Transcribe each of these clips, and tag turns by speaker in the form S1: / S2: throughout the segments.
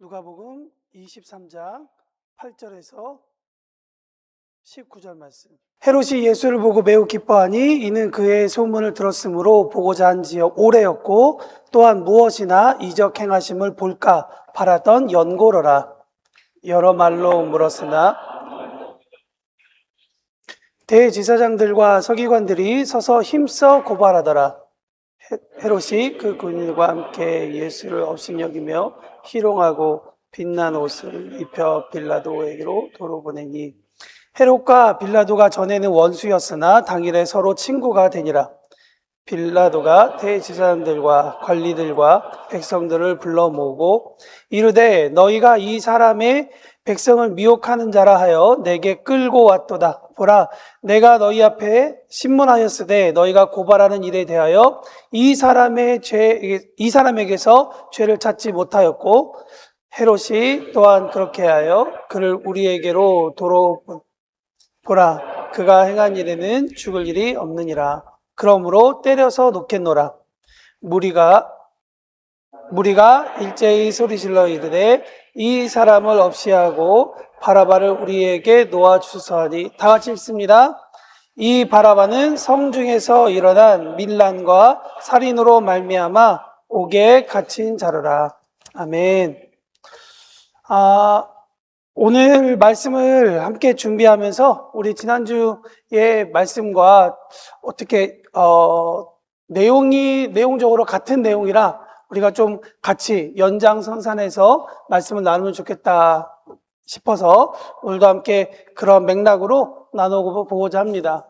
S1: 누가복음 23장 8절에서 19절 말씀. 헤롯이 예수를 보고 매우 기뻐하니 이는 그의 소문을 들었으므로 보고자 한 지역 오래였고 또한 무엇이나 이적 행하심을 볼까 바라던 연고로라. 여러 말로 물었으나 대제사장들과 서기관들이 서서 힘써 고발하더라. 헤롯이 그 군인과 함께 예수를 업신여기며 희롱하고 빛난 옷을 입혀 빌라도에게로 도로 보내니 헤롯과 빌라도가 전에는 원수였으나 당일에 서로 친구가 되니라. 빌라도가 대제사장들과 관리들과 백성들을 불러 모으고 이르되 너희가 이 사람의 백성을 미혹하는 자라 하여 내게 끌고 왔도다. 보라, 내가 너희 앞에 신문하였으되 너희가 고발하는 일에 대하여 이 사람에게서 죄를 찾지 못하였고 헤롯이 또한 그렇게 하여 그를 우리에게로 도로 보라, 그가 행한 일에는 죽을 일이 없느니라. 그러므로 때려서 놓겠노라. 무리가 일제히 소리질러 이르되 이 사람을 없이 하고 바라바를 우리에게 놓아주소서 하니. 다 같이 읽습니다. 이 바라바는 성중에서 일어난 밀란과 살인으로 말미암아 옥에 갇힌 자로라. 아멘. 오늘 말씀을 함께 준비하면서 우리 지난주의 말씀과 어떻게 내용적으로 같은 내용이라 우리가 좀 같이 연장선상에서 말씀을 나누면 좋겠다 싶어서 오늘도 함께 그런 맥락으로 나눠보고자 합니다.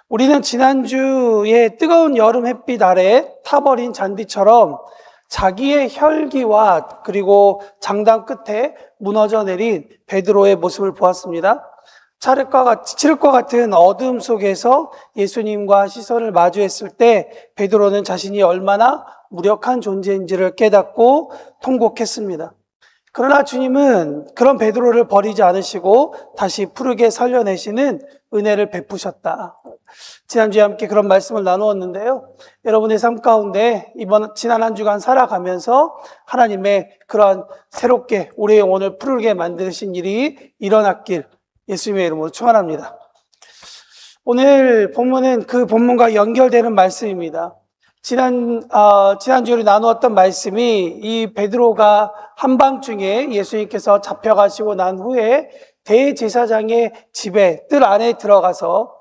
S1: 우리는 지난주에 뜨거운 여름 햇빛 아래 타버린 잔디처럼 자기의 혈기와 그리고 장담 끝에 무너져 내린 베드로의 모습을 보았습니다. 칠흑과 같은 어둠 속에서 예수님과 시선을 마주했을 때 베드로는 자신이 얼마나 무력한 존재인지를 깨닫고 통곡했습니다. 그러나 주님은 그런 베드로를 버리지 않으시고 다시 푸르게 살려내시는 은혜를 베푸셨다. 지난주에 함께 그런 말씀을 나누었는데요. 여러분의 삶 가운데 지난 한 주간 살아가면서 하나님의 그러한 새롭게 우리의 영혼을 푸르게 만드신 일이 일어났길 예수님의 이름으로 축원합니다. 오늘 본문은 그 본문과 연결되는 말씀입니다. 지난주에 나누었던 말씀이 이 베드로가 한밤중에 예수님께서 잡혀가시고 난 후에 대제사장의 집에 뜰 안에 들어가서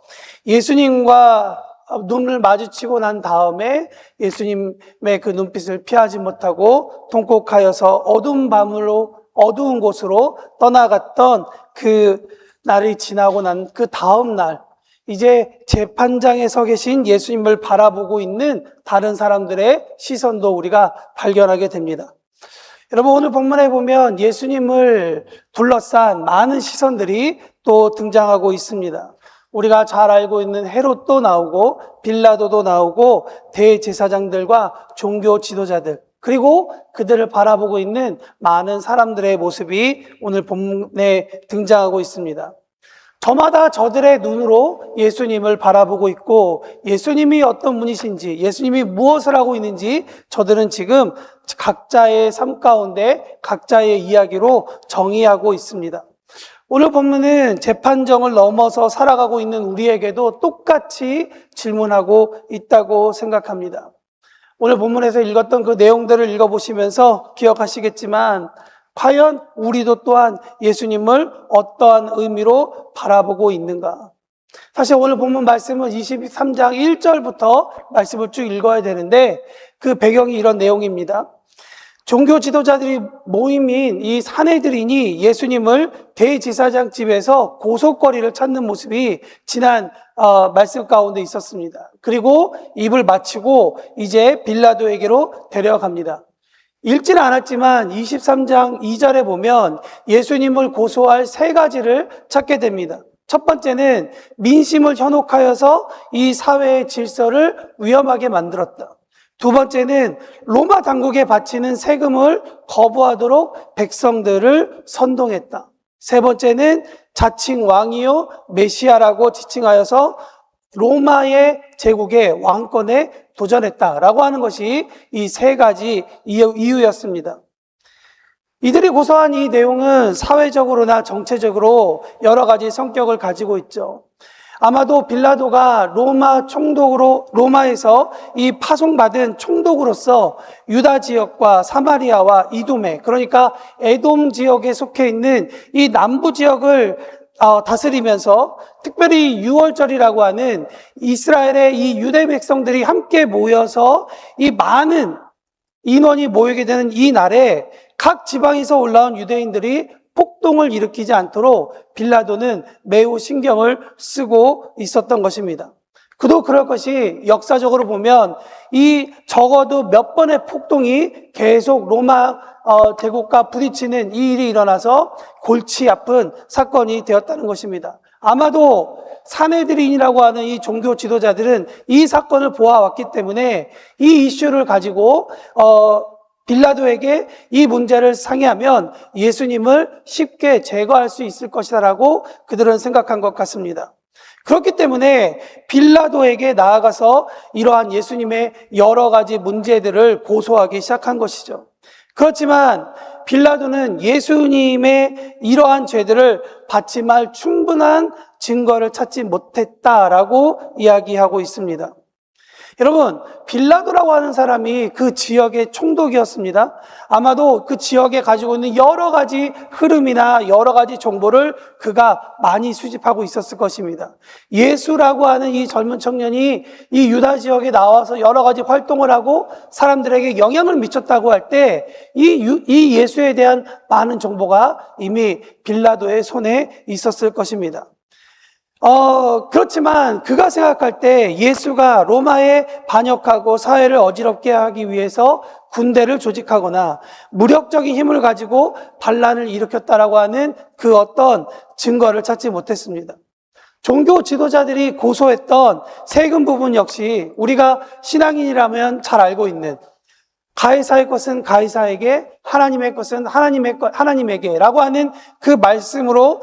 S1: 예수님과 눈을 마주치고 난 다음에 예수님의 그 눈빛을 피하지 못하고 통곡하여서 어두운 곳으로 떠나갔던 그 날이 지나고 난 그 다음 날, 이제 재판장에 서 계신 예수님을 바라보고 있는 다른 사람들의 시선도 우리가 발견하게 됩니다. 여러분, 오늘 본문에 보면 예수님을 둘러싼 많은 시선들이 또 등장하고 있습니다. 우리가 잘 알고 있는 헤롯도 나오고 빌라도도 나오고 대제사장들과 종교 지도자들, 그리고 그들을 바라보고 있는 많은 사람들의 모습이 오늘 본문에 등장하고 있습니다. 저마다 저들의 눈으로 예수님을 바라보고 있고 예수님이 어떤 분이신지, 예수님이 무엇을 하고 있는지 저들은 지금 각자의 삶 가운데 각자의 이야기로 정의하고 있습니다. 오늘 본문은 재판정을 넘어서 살아가고 있는 우리에게도 똑같이 질문하고 있다고 생각합니다. 오늘 본문에서 읽었던 그 내용들을 읽어보시면서 기억하시겠지만 과연 우리도 또한 예수님을 어떠한 의미로 바라보고 있는가? 사실 오늘 본문 말씀은 23장 1절부터 말씀을 쭉 읽어야 되는데 그 배경이 이런 내용입니다. 종교 지도자들이 모임인 이 사내들인이 예수님을 대제사장 집에서 고속거리를 찾는 모습이 지난 말씀 가운데 있었습니다. 그리고 입을 마치고 이제 빌라도에게로 데려갑니다. 읽지는 않았지만 23장 2절에 보면 예수님을 고소할 세 가지를 찾게 됩니다. 첫 번째는 민심을 현혹하여서 이 사회의 질서를 위험하게 만들었다. 두 번째는 로마 당국에 바치는 세금을 거부하도록 백성들을 선동했다. 세 번째는 자칭 왕이요 메시아라고 지칭하여서 로마의 제국의 왕권에 도전했다라고 하는 것이 이 세 가지 이유였습니다. 이들이 고소한 이 내용은 사회적으로나 정체적으로 여러 가지 성격을 가지고 있죠. 아마도 빌라도가 로마에서 이 파송받은 총독으로서 유다 지역과 사마리아와 이돔에, 그러니까 에돔 지역에 속해 있는 이 남부 지역을 다스리면서 특별히 유월절이라고 하는 이스라엘의 이 유대 백성들이 함께 모여서 이 많은 인원이 모이게 되는 이 날에 각 지방에서 올라온 유대인들이 폭동을 일으키지 않도록 빌라도는 매우 신경을 쓰고 있었던 것입니다. 그도 그럴 것이 역사적으로 보면 이 적어도 몇 번의 폭동이 계속 로마 제국과 부딪히는 이 일이 일어나서 골치 아픈 사건이 되었다는 것입니다. 아마도 사내들인이라고 하는 이 종교 지도자들은 이 사건을 보아왔기 때문에 이 이슈를 가지고 빌라도에게 이 문제를 상의하면 예수님을 쉽게 제거할 수 있을 것이라고 그들은 생각한 것 같습니다. 그렇기 때문에 빌라도에게 나아가서 이러한 예수님의 여러 가지 문제들을 고소하기 시작한 것이죠. 그렇지만 빌라도는 예수님의 이러한 죄들을 받침할 충분한 증거를 찾지 못했다라고 이야기하고 있습니다. 여러분, 빌라도라고 하는 사람이 그 지역의 총독이었습니다. 아마도 그 지역에 가지고 있는 여러 가지 흐름이나 여러 가지 정보를 그가 많이 수집하고 있었을 것입니다. 예수라고 하는 이 젊은 청년이 이 유다 지역에 나와서 여러 가지 활동을 하고 사람들에게 영향을 미쳤다고 할 때 이 예수에 대한 많은 정보가 이미 빌라도의 손에 있었을 것입니다. 그렇지만 그가 생각할 때 예수가 로마에 반역하고 사회를 어지럽게 하기 위해서 군대를 조직하거나 무력적인 힘을 가지고 반란을 일으켰다라고 하는 그 어떤 증거를 찾지 못했습니다. 종교 지도자들이 고소했던 세금 부분 역시 우리가 신앙인이라면 잘 알고 있는 가이사의 것은 가이사에게, 하나님의 것은 하나님에게라고 하는 그 말씀으로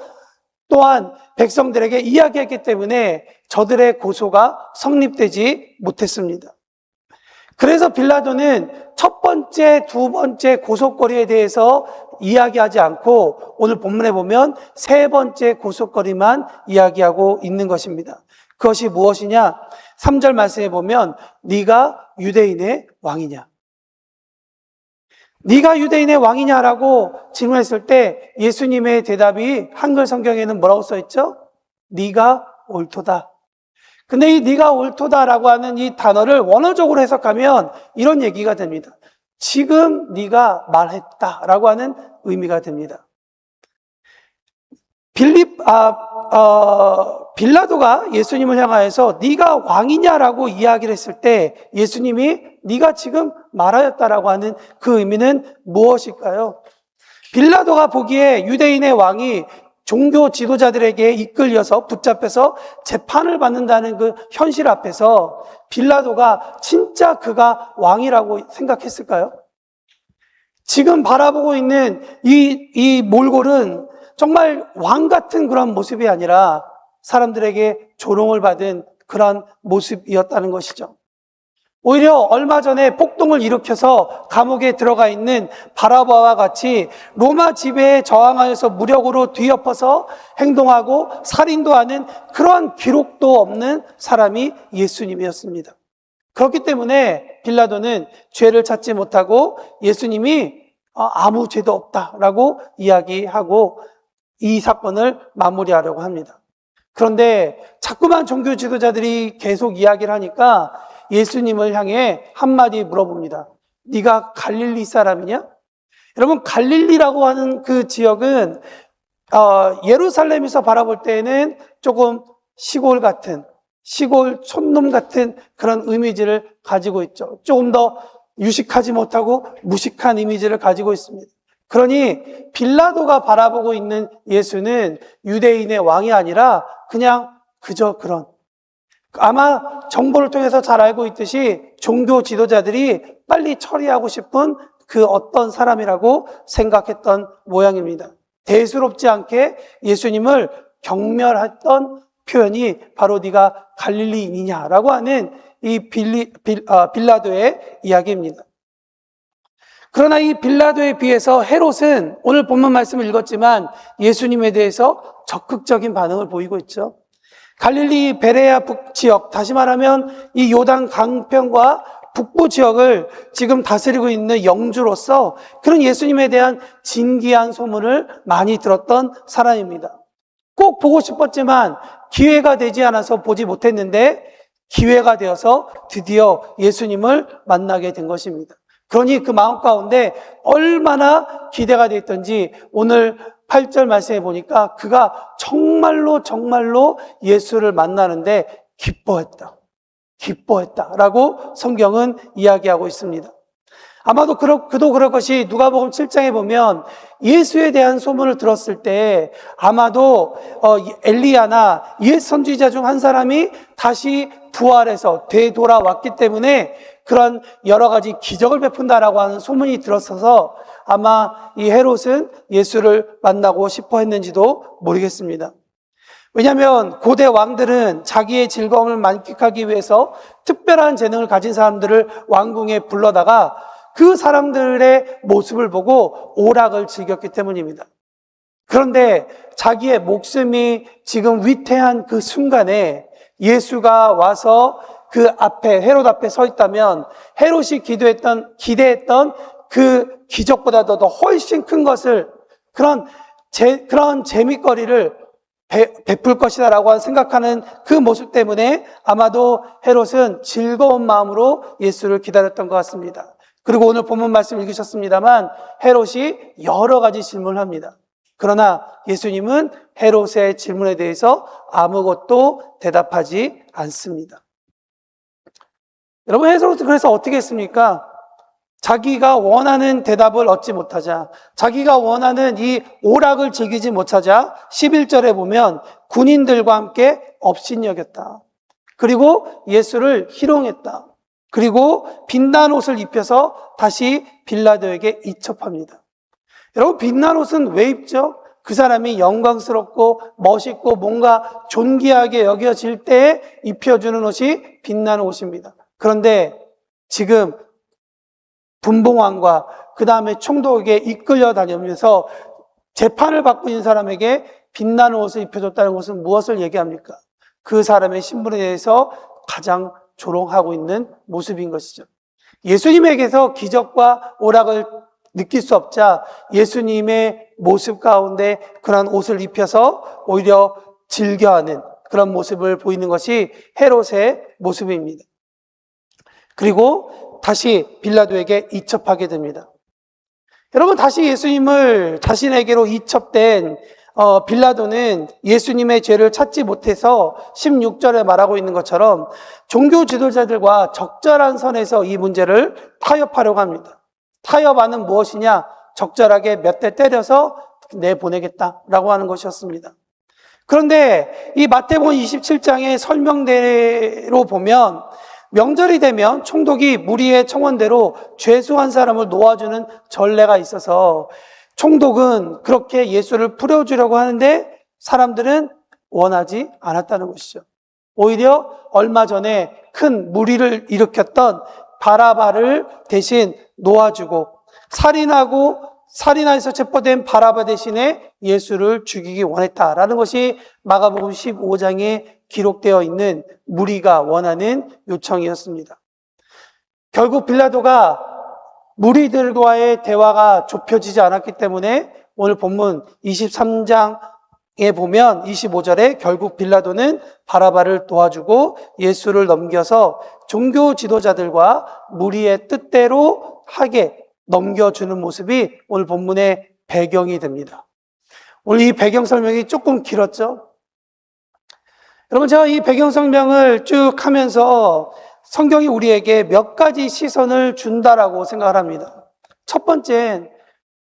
S1: 또한 백성들에게 이야기했기 때문에 저들의 고소가 성립되지 못했습니다. 그래서 빌라도는 첫 번째, 두 번째 고소거리에 대해서 이야기하지 않고 오늘 본문에 보면 세 번째 고소거리만 이야기하고 있는 것입니다. 그것이 무엇이냐? 3절 말씀에 보면 네가 유대인의 왕이냐? 네가 유대인의 왕이냐라고 질문했을 때 예수님의 대답이 한글 성경에는 뭐라고 써있죠? 네가 옳도다. 근데 이 네가 옳도다라고 하는 이 단어를 원어적으로 해석하면 이런 얘기가 됩니다. 지금 네가 말했다라고 하는 의미가 됩니다. 빌라도가 예수님을 향하여서 네가 왕이냐라고 이야기를 했을 때 예수님이 네가 지금 말하였다라고 하는 그 의미는 무엇일까요? 빌라도가 보기에 유대인의 왕이 종교 지도자들에게 이끌려서 붙잡혀서 재판을 받는다는 그 현실 앞에서 빌라도가 진짜 그가 왕이라고 생각했을까요? 지금 바라보고 있는 이 몰골은 정말 왕 같은 그런 모습이 아니라 사람들에게 조롱을 받은 그런 모습이었다는 것이죠. 오히려 얼마 전에 폭동을 일으켜서 감옥에 들어가 있는 바라바와 같이 로마 지배에 저항하여서 무력으로 뒤엎어서 행동하고 살인도 하는 그러한 기록도 없는 사람이 예수님이었습니다. 그렇기 때문에 빌라도는 죄를 찾지 못하고 예수님이 아무 죄도 없다라고 이야기하고 이 사건을 마무리하려고 합니다. 그런데 자꾸만 종교 지도자들이 계속 이야기를 하니까 예수님을 향해 한마디 물어봅니다. 네가 갈릴리 사람이냐? 여러분, 갈릴리라고 하는 그 지역은 예루살렘에서 바라볼 때에는 조금 시골 같은, 시골 촌놈 같은 그런 이미지를 가지고 있죠. 조금 더 유식하지 못하고 무식한 이미지를 가지고 있습니다. 그러니 빌라도가 바라보고 있는 예수는 유대인의 왕이 아니라 그냥 그저 그런, 아마 정보를 통해서 잘 알고 있듯이 종교 지도자들이 빨리 처리하고 싶은 그 어떤 사람이라고 생각했던 모양입니다. 대수롭지 않게 예수님을 경멸했던 표현이 바로 네가 갈릴리인이냐라고 하는 이 빌라도의 이야기입니다. 그러나 이 빌라도에 비해서 헤롯은 오늘 본문 말씀을 읽었지만 예수님에 대해서 적극적인 반응을 보이고 있죠. 갈릴리 베레아 북지역, 다시 말하면 이 요단 강변과 북부 지역을 지금 다스리고 있는 영주로서 그런 예수님에 대한 진귀한 소문을 많이 들었던 사람입니다. 꼭 보고 싶었지만 기회가 되지 않아서 보지 못했는데 기회가 되어서 드디어 예수님을 만나게 된 것입니다. 그러니 그 마음 가운데 얼마나 기대가 됐던지 오늘 8절 말씀해 보니까 그가 정말로 예수를 만나는데 기뻐했다라고 성경은 이야기하고 있습니다. 아마도 그도 그럴 것이 누가복음 7장에 보면 예수에 대한 소문을 들었을 때 아마도 엘리야나 옛 선지자 중 한 사람이 다시 부활해서 되돌아왔기 때문에 그런 여러 가지 기적을 베푼다라고 하는 소문이 들었어서 아마 이 헤롯은 예수를 만나고 싶어 했는지도 모르겠습니다. 왜냐하면 고대 왕들은 자기의 즐거움을 만끽하기 위해서 특별한 재능을 가진 사람들을 왕궁에 불러다가 그 사람들의 모습을 보고 오락을 즐겼기 때문입니다. 그런데 자기의 목숨이 지금 위태한 그 순간에 예수가 와서 그 앞에, 헤롯 앞에 서 있다면 헤롯이 기대했던 그 기적보다도 더 훨씬 큰 것을 그런 재미거리를 베풀 것이다라고 생각하는 그 모습 때문에 아마도 헤롯은 즐거운 마음으로 예수를 기다렸던 것 같습니다. 그리고 오늘 본문 말씀 읽으셨습니다만 헤롯이 여러 가지 질문을 합니다. 그러나 예수님은 헤롯의 질문에 대해서 아무것도 대답하지 않습니다. 여러분, 헤롯은 그래서 어떻게 했습니까? 자기가 원하는 대답을 얻지 못하자, 자기가 원하는 이 오락을 즐기지 못하자 11절에 보면 군인들과 함께 업신여겼다. 그리고 예수를 희롱했다. 그리고 빛난 옷을 입혀서 다시 빌라도에게 이첩합니다. 여러분, 빛난 옷은 왜 입죠? 그 사람이 영광스럽고 멋있고 뭔가 존귀하게 여겨질 때 입혀주는 옷이 빛나는 옷입니다. 그런데 지금 분봉왕과 그 다음에 총독에게 이끌려 다니면서 재판을 받고 있는 사람에게 빛나는 옷을 입혀줬다는 것은 무엇을 얘기합니까? 그 사람의 신분에 대해서 가장 조롱하고 있는 모습인 것이죠. 예수님에게서 기적과 오락을 느낄 수 없자 예수님의 모습 가운데 그런 옷을 입혀서 오히려 즐겨하는 그런 모습을 보이는 것이 헤롯의 모습입니다. 그리고 다시 빌라도에게 이첩하게 됩니다. 여러분, 다시 예수님을 자신에게로 이첩된 빌라도는 예수님의 죄를 찾지 못해서 16절에 말하고 있는 것처럼 종교 지도자들과 적절한 선에서 이 문제를 타협하려고 합니다. 타협안은 무엇이냐? 적절하게 몇 대 때려서 내보내겠다라고 하는 것이었습니다. 그런데 이 마태복음 27장의 설명대로 보면 명절이 되면 총독이 무리의 청원대로 죄수한 사람을 놓아주는 전례가 있어서 총독은 그렇게 예수를 풀어주려고 하는데 사람들은 원하지 않았다는 것이죠. 오히려 얼마 전에 큰 무리를 일으켰던 바라바를 대신 놓아주고 살인해서 체포된 바라바 대신에 예수를 죽이기 원했다라는 것이 마가복음 15장에 기록되어 있는 무리가 원하는 요청이었습니다. 결국 빌라도가 무리들과의 대화가 좁혀지지 않았기 때문에 오늘 본문 23장에 보면 25절에 결국 빌라도는 바라바를 도와주고 예수를 넘겨서 종교 지도자들과 무리의 뜻대로 하게 넘겨주는 모습이 오늘 본문의 배경이 됩니다. 오늘 이 배경 설명이 조금 길었죠? 여러분, 제가 이 배경 설명을 쭉 하면서 성경이 우리에게 몇 가지 시선을 준다라고 생각을 합니다. 첫 번째는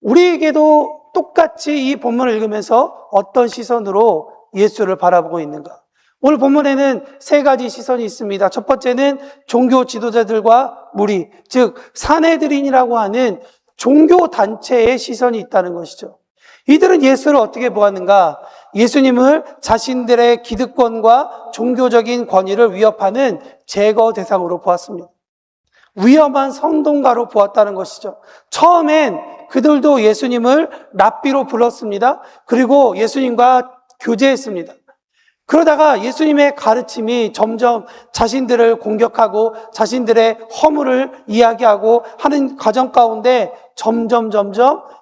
S1: 우리에게도 똑같이 이 본문을 읽으면서 어떤 시선으로 예수를 바라보고 있는가. 오늘 본문에는 세 가지 시선이 있습니다. 첫 번째는 종교 지도자들과 무리, 즉 산헤드린이라고 하는 종교 단체의 시선이 있다는 것이죠. 이들은 예수를 어떻게 보았는가? 예수님을 자신들의 기득권과 종교적인 권위를 위협하는 제거 대상으로 보았습니다. 위험한 선동가로 보았다는 것이죠. 처음엔 그들도 예수님을 랍비로 불렀습니다. 그리고 예수님과 교제했습니다. 그러다가 예수님의 가르침이 점점 자신들을 공격하고 자신들의 허물을 이야기하고 하는 과정 가운데 점점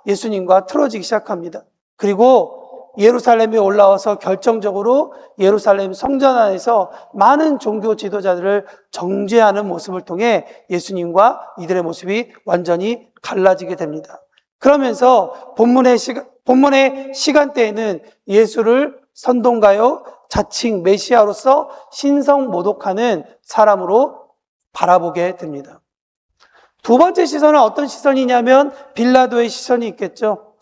S1: 예수님과 틀어지기 시작합니다. 그리고 예루살렘에 올라와서 결정적으로 예루살렘 성전 안에서 많은 종교 지도자들을 정죄하는 모습을 통해 예수님과 이들의 모습이 완전히 갈라지게 됩니다. 그러면서 본문의 시간대에는 예수를 선동가요, 자칭 메시아로서 신성모독하는 사람으로 바라보게 됩니다. 두 번째 시선은 어떤 시선이냐면 빌라도의 시선이 있겠죠.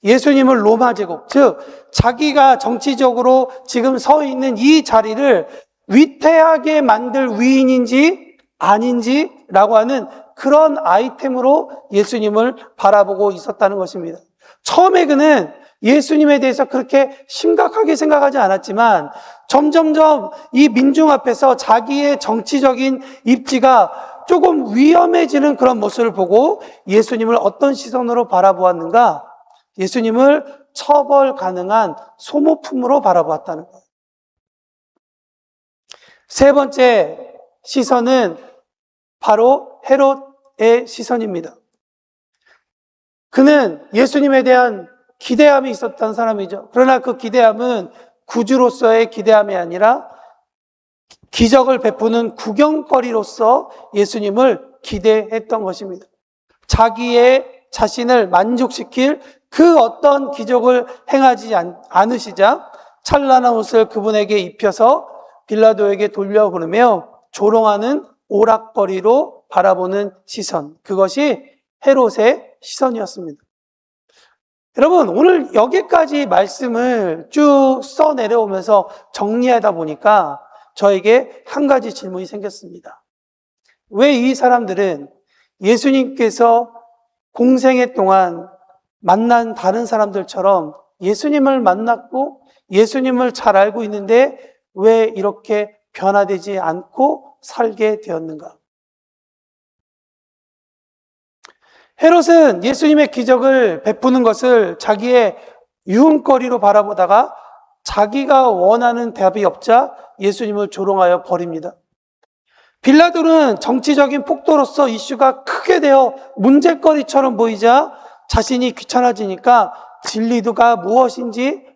S1: 예수님을 로마 제국, 즉 자기가 정치적으로 지금 서 있는 이 자리를 위태하게 만들 위인인지 아닌지라고 하는 그런 아이템으로 예수님을 바라보고 있었다는 것입니다. 처음에 그는 예수님에 대해서 그렇게 심각하게 생각하지 않았지만 점점점 이 민중 앞에서 자기의 정치적인 입지가 조금 위험해지는 그런 모습을 보고 예수님을 어떤 시선으로 바라보았는가? 예수님을 처벌 가능한 소모품으로 바라보았다는 거예요. 세 번째 시선은 바로 헤롯의 시선입니다. 그는 예수님에 대한 기대함이 있었던 사람이죠. 그러나 그 기대함은 구주로서의 기대함이 아니라 기적을 베푸는 구경거리로서 예수님을 기대했던 것입니다. 자기의 자신을 만족시킬 그 어떤 기적을 행하지 않으시자 찬란한 옷을 그분에게 입혀서 빌라도에게 돌려보내며 조롱하는 오락거리로 바라보는 시선, 그것이 헤롯의 시선이었습니다. 여러분, 오늘 여기까지 말씀을 쭉 써내려오면서 정리하다 보니까 저에게 한 가지 질문이 생겼습니다. 왜 이 사람들은 예수님께서 공생애 동안 만난 다른 사람들처럼 예수님을 만났고 예수님을 잘 알고 있는데 왜 이렇게 변화되지 않고 살게 되었는가? 헤롯은 예수님의 기적을 베푸는 것을 자기의 유흥거리로 바라보다가 자기가 원하는 답이 없자 예수님을 조롱하여 버립니다. 빌라도는 정치적인 폭도로서 이슈가 크게 되어 문제거리처럼 보이자 자신이 귀찮아지니까 진리가 무엇인지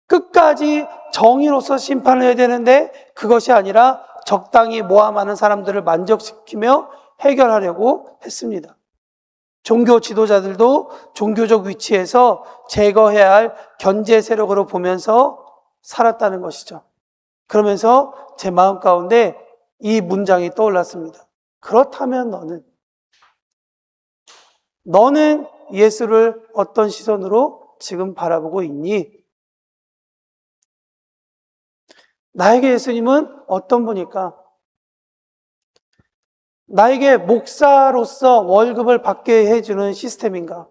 S1: 끝까지 정의로서 심판을 해야 되는데 그것이 아니라 적당히 모함하는 사람들을 만족시키며 해결하려고 했습니다. 종교 지도자들도 종교적 위치에서 제거해야 할 견제 세력으로 보면서 살았다는 것이죠. 그러면서 제 마음 가운데 이 문장이 떠올랐습니다. 그렇다면 너는 예수를 어떤 시선으로 지금 바라보고 있니? 나에게 예수님은 어떤 분일까? 나에게 목사로서 월급을 받게 해주는 시스템인가?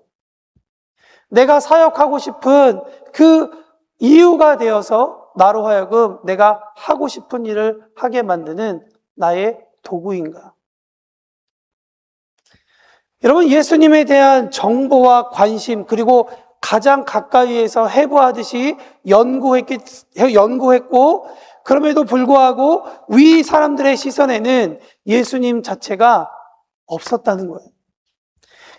S1: 내가 사역하고 싶은 그 이유가 되어서 나로 하여금 내가 하고 싶은 일을 하게 만드는 나의 도구인가? 여러분, 예수님에 대한 정보와 관심, 그리고 가장 가까이에서 해부하듯이 연구했고, 그럼에도 불구하고 위 사람들의 시선에는 예수님 자체가 없었다는 거예요.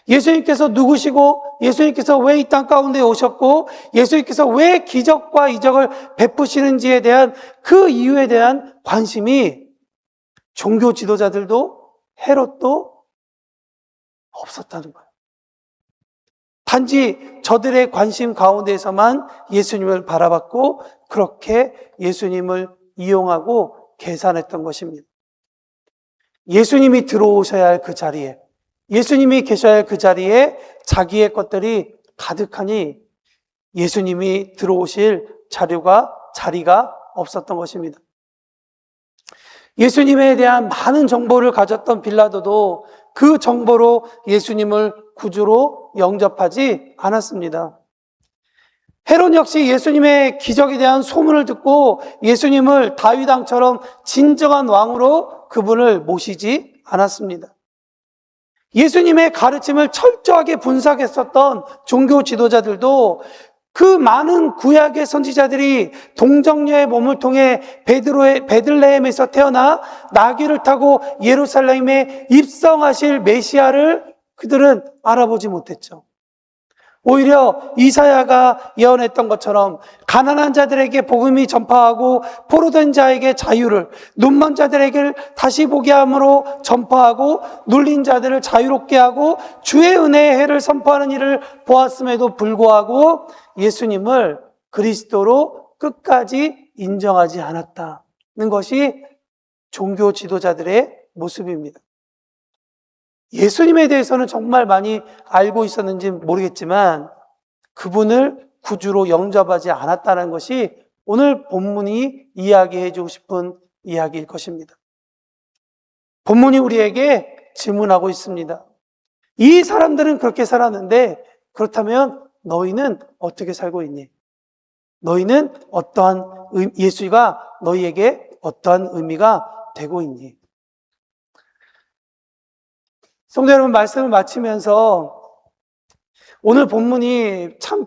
S1: 예수님께서 누구시고, 예수님께서 왜 이 땅 가운데 오셨고, 예수님께서 왜 기적과 이적을 베푸시는지에 대한 그 이유에 대한 관심이 종교 지도자들도 헤롯도 없었다는 거예요. 단지 저들의 관심 가운데에서만 예수님을 바라봤고 그렇게 예수님을 이용하고 계산했던 것입니다. 예수님이 들어오셔야 할 그 자리에, 예수님이 계셔야 할 그 자리에 자기의 것들이 가득하니 예수님이 들어오실 자리가 없었던 것입니다. 예수님에 대한 많은 정보를 가졌던 빌라도도 그 정보로 예수님을 구주로 영접하지 않았습니다. 헤롯 역시 예수님의 기적에 대한 소문을 듣고 예수님을 다윗 왕처럼 진정한 왕으로 그분을 모시지 않았습니다. 예수님의 가르침을 철저하게 분석했었던 종교 지도자들도 그 많은 구약의 선지자들이 동정녀의 몸을 통해 베들레헴에서 태어나 나귀를 타고 예루살렘에 입성하실 메시아를 그들은 알아보지 못했죠. 오히려 이사야가 예언했던 것처럼 가난한 자들에게 복음이 전파하고 포로된 자에게 자유를, 눈먼 자들에게 다시 보게 함으로 전파하고 눌린 자들을 자유롭게 하고 주의 은혜의 해를 선포하는 일을 보았음에도 불구하고 예수님을 그리스도로 끝까지 인정하지 않았다는 것이 종교 지도자들의 모습입니다. 예수님에 대해서는 정말 많이 알고 있었는지 모르겠지만 그분을 구주로 영접하지 않았다는 것이 오늘 본문이 이야기해 주고 싶은 이야기일 것입니다. 본문이 우리에게 질문하고 있습니다. 이 사람들은 그렇게 살았는데 그렇다면 너희는 어떻게 살고 있니? 너희는 예수가 너희에게 어떠한 의미가 되고 있니? 성도 여러분, 말씀을 마치면서 오늘 본문이 참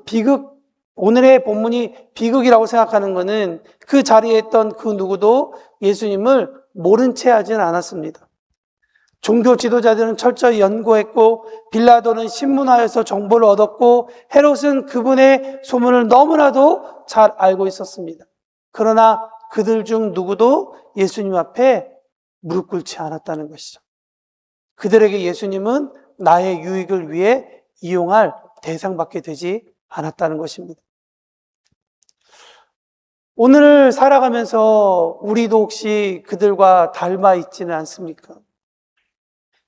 S1: 오늘의 본문이 비극이라고 생각하는 것은 그 자리에 있던 그 누구도 예수님을 모른 채 하지는 않았습니다. 종교 지도자들은 철저히 연구했고 빌라도는 신문하여서 정보를 얻었고 헤롯은 그분의 소문을 너무나도 잘 알고 있었습니다. 그러나 그들 중 누구도 예수님 앞에 무릎 꿇지 않았다는 것이죠. 그들에게 예수님은 나의 유익을 위해 이용할 대상밖에 되지 않았다는 것입니다. 오늘을 살아가면서 우리도 혹시 그들과 닮아 있지는 않습니까?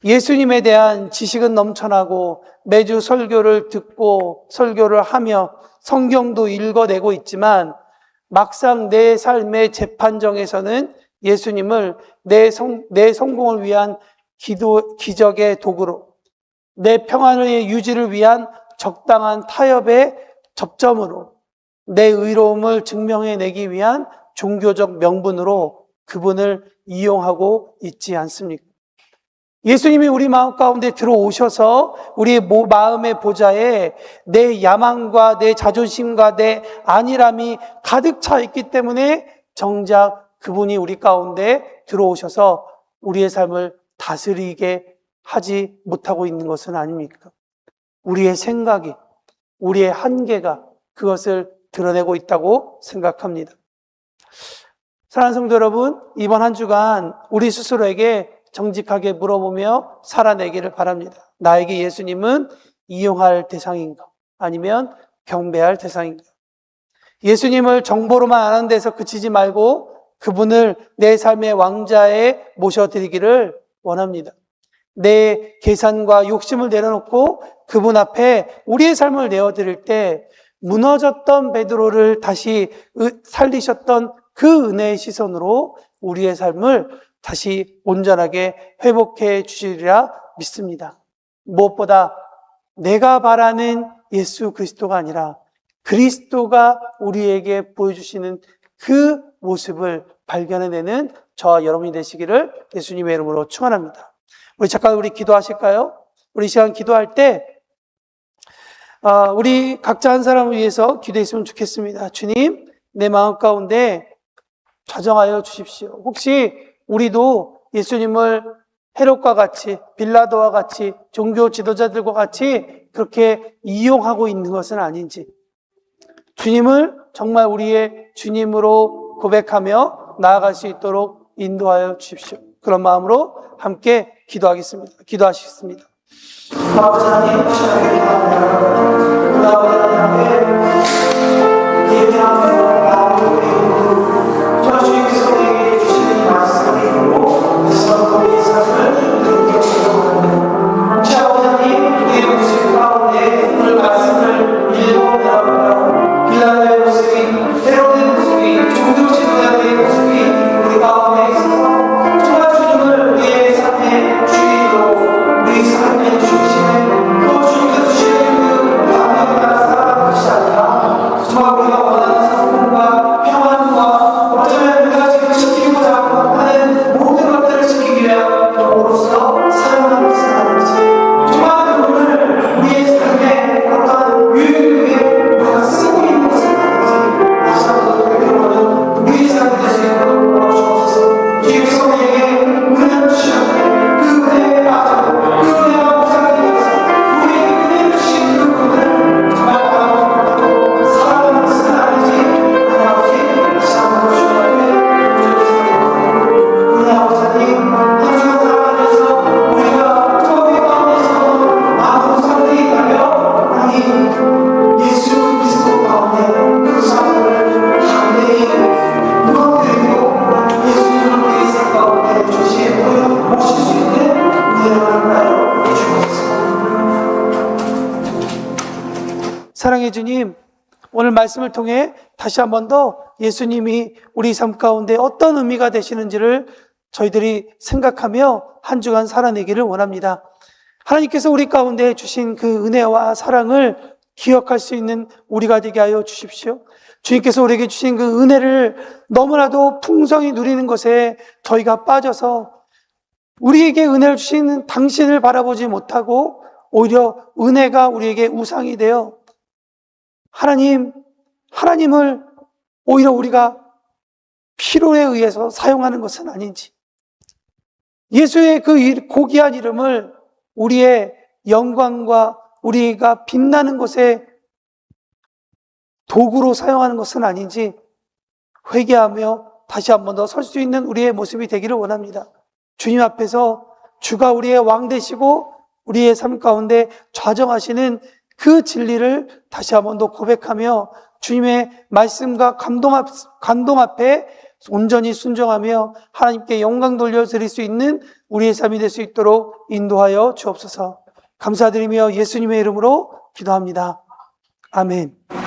S1: 예수님에 대한 지식은 넘쳐나고 매주 설교를 듣고 설교를 하며 성경도 읽어내고 있지만 막상 내 삶의 재판정에서는 예수님을 내 성공을 위한 기적의 도구로, 내 평안의 유지를 위한 적당한 타협의 접점으로, 내 의로움을 증명해내기 위한 종교적 명분으로 그분을 이용하고 있지 않습니까? 예수님이 우리 마음 가운데 들어오셔서 우리 마음의 보좌에 내 야망과 내 자존심과 내 안일함이 가득 차 있기 때문에 정작 그분이 우리 가운데 들어오셔서 우리의 삶을 다스리게 하지 못하고 있는 것은 아닙니까? 우리의 생각이, 우리의 한계가 그것을 드러내고 있다고 생각합니다. 사랑하는 성도 여러분, 이번 한 주간 우리 스스로에게 정직하게 물어보며 살아내기를 바랍니다. 나에게 예수님은 이용할 대상인가? 아니면 경배할 대상인가? 예수님을 정보로만 아는 데서 그치지 말고 그분을 내 삶의 왕자에 모셔드리기를 원합니다. 내 계산과 욕심을 내려놓고 그분 앞에 우리의 삶을 내어드릴 때 무너졌던 베드로를 다시 살리셨던 그 은혜의 시선으로 우리의 삶을 다시 온전하게 회복해 주시리라 믿습니다. 무엇보다 내가 바라는 예수 그리스도가 아니라 그리스도가 우리에게 보여주시는 그 모습을 발견해내는 저와 여러분이 되시기를 예수님의 이름으로 축원합니다. 우리 잠깐 기도하실까요? 우리 시간 기도할 때 우리 각자 한 사람을 위해서 기도했으면 좋겠습니다. 주님, 내 마음 가운데 좌정하여 주십시오. 혹시 우리도 예수님을 헤롯과 같이, 빌라도와 같이, 종교 지도자들과 같이 그렇게 이용하고 있는 것은 아닌지, 주님을 정말 우리의 주님으로 고백하며 나아갈 수 있도록 인도하여 주십시오. 그런 마음으로 함께 기도하시겠습니다. 아버지 하나님, 저 주님께서 우리에게 주시는 말씀으로 우리의 삶을 아버지 하나님, 우리의 모습 가운데 오늘 말씀을 읽어내랍니다. 빌라도의 모습이, 헤롯의 모습이, 종교 지도자들의 모습이 우리 가운데 있어서 정말 주님을 우리의 삶의 주인으로, 우리 삶의 중심에 또 주님께서 주시는 그 방향에 따라서 오늘 말씀을 통해 다시 한 번 더 예수님이 우리 삶 가운데 어떤 의미가 되시는지를 저희들이 생각하며 한 주간 살아내기를 원합니다. 하나님께서 우리 가운데 주신 그 은혜와 사랑을 기억할 수 있는 우리가 되게 하여 주십시오. 주님께서 우리에게 주신 그 은혜를 너무나도 풍성히 누리는 것에 저희가 빠져서 우리에게 은혜를 주신 당신을 바라보지 못하고 오히려 은혜가 우리에게 우상이 되어 하나님을 오히려 우리가 필요에 의해서 사용하는 것은 아닌지, 예수의 그 고귀한 이름을 우리의 영광과 우리가 빛나는 것에 도구로 사용하는 것은 아닌지 회개하며 다시 한 번 더 설 수 있는 우리의 모습이 되기를 원합니다. 주님 앞에서 주가 우리의 왕 되시고 우리의 삶 가운데 좌정하시는 그 진리를 다시 한 번 더 고백하며 주님의 말씀과 감동 앞에 온전히 순종하며 하나님께 영광 돌려드릴 수 있는 우리의 삶이 될 수 있도록 인도하여 주옵소서. 감사드리며 예수님의 이름으로 기도합니다. 아멘.